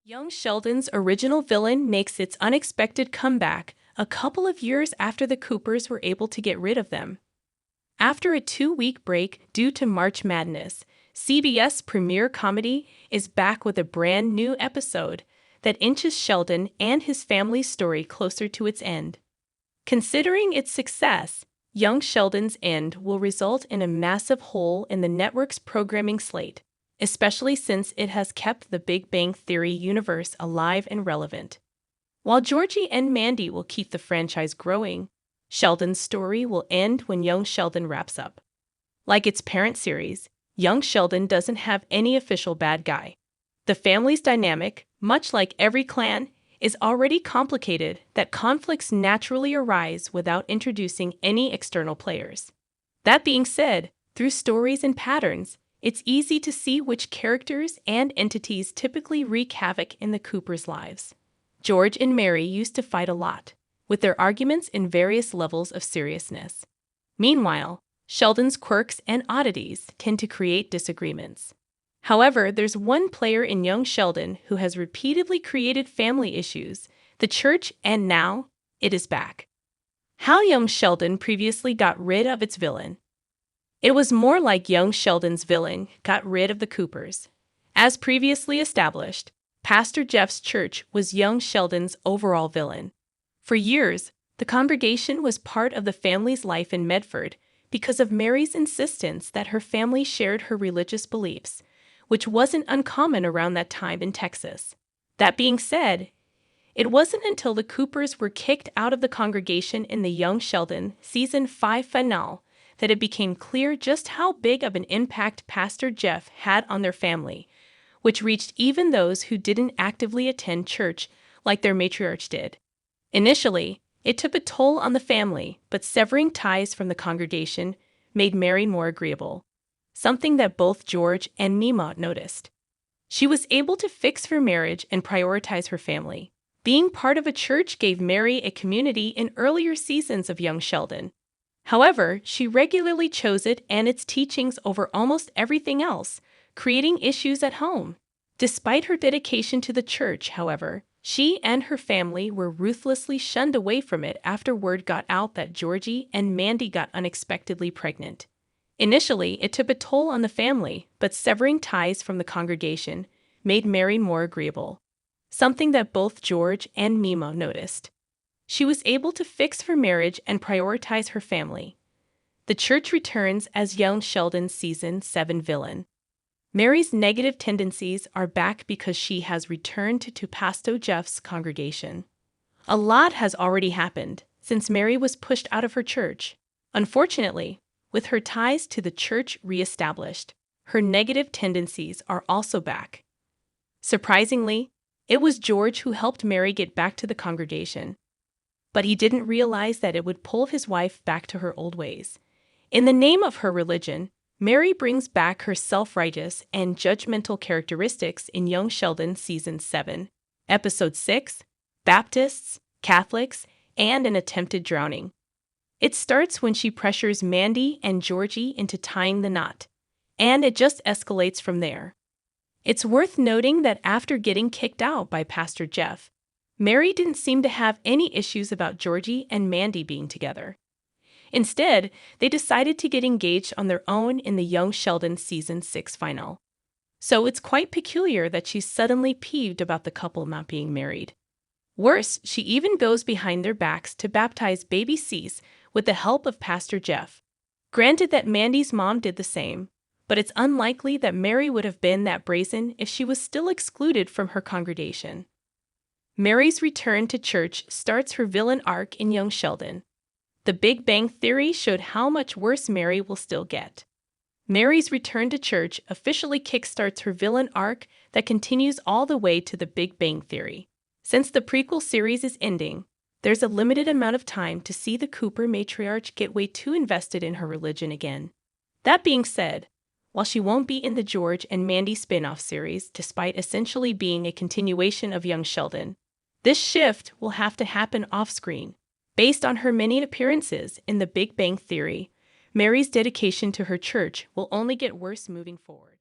Young Sheldon's original villain makes its unexpected comeback a couple of years after the Coopers were able to get rid of them. After a 2-week break due to March Madness, CBS premiere comedy is back with a brand new episode that inches Sheldon and his family's story closer to its end. Considering its success, Young Sheldon's end will result in a massive hole in the network's programming slate, especially since it has kept the Big Bang Theory universe alive and relevant. While Georgie and Mandy will keep the franchise growing, Sheldon's story will end when Young Sheldon wraps up. Like its parent series, Young Sheldon doesn't have any official bad guy. The family's dynamic, much like every clan, is already complicated that conflicts naturally arise without introducing any external players. That being said, through stories and patterns, it's easy to see which characters and entities typically wreak havoc in the Coopers' lives. George and Mary used to fight a lot, with their arguments in various levels of seriousness. Meanwhile, Sheldon's quirks and oddities tend to create disagreements. However, there's one player in Young Sheldon who has repeatedly created family issues, the church, and now it is back. How Young Sheldon previously got rid of its villain. It was more like Young Sheldon's villain got rid of the Coopers. As previously established, Pastor Jeff's church was Young Sheldon's overall villain. For years, the congregation was part of the family's life in Medford because of Mary's insistence that her family shared her religious beliefs, which wasn't uncommon around that time in Texas. That being said, it wasn't until the Coopers were kicked out of the congregation in the Young Sheldon Season 5 finale that it became clear just how big of an impact Pastor Jeff had on their family, which reached even those who didn't actively attend church like their matriarch did. Initially, it took a toll on the family, but severing ties from the congregation made Mary more agreeable, something that both George and Mima noticed. She was able to fix her marriage and prioritize her family. Being part of a church gave Mary a community in earlier seasons of Young Sheldon. However, she regularly chose it and its teachings over almost everything else, creating issues at home. Despite her dedication to the church, however, she and her family were ruthlessly shunned away from it after word got out that Georgie and Mandy got unexpectedly pregnant. Initially, it took a toll on the family, but severing ties from the congregation made Mary more agreeable, something that both George and Mima noticed. She was able to fix her marriage and prioritize her family. The church returns as Young Sheldon's Season 7 villain. Mary's negative tendencies are back because she has returned to Pastor Jeff's congregation. A lot has already happened since Mary was pushed out of her church. Unfortunately, with her ties to the church reestablished, her negative tendencies are also back. Surprisingly, it was George who helped Mary get back to the congregation, but he didn't realize that it would pull his wife back to her old ways. In the name of her religion, Mary brings back her self-righteous and judgmental characteristics in Young Sheldon Season 7, Episode 6, Baptists, Catholics, and an attempted drowning. It starts when she pressures Mandy and Georgie into tying the knot, and it just escalates from there. It's worth noting that after getting kicked out by Pastor Jeff, Mary didn't seem to have any issues about Georgie and Mandy being together. Instead, they decided to get engaged on their own in the Young Sheldon Season 6 finale. So it's quite peculiar that she's suddenly peeved about the couple not being married. Worse, she even goes behind their backs to baptize baby Cease with the help of Pastor Jeff. Granted that Mandy's mom did the same, but it's unlikely that Mary would have been that brazen if she was still excluded from her congregation. Mary's return to church starts her villain arc in Young Sheldon. The Big Bang Theory showed how much worse Mary will still get. Mary's return to church officially kickstarts her villain arc that continues all the way to the Big Bang Theory. Since the prequel series is ending, there's a limited amount of time to see the Cooper matriarch get way too invested in her religion again. That being said, while she won't be in the George and Mandy spin-off series, despite essentially being a continuation of Young Sheldon, this shift will have to happen off-screen. Based on her many appearances in The Big Bang Theory, Mary's dedication to her church will only get worse moving forward.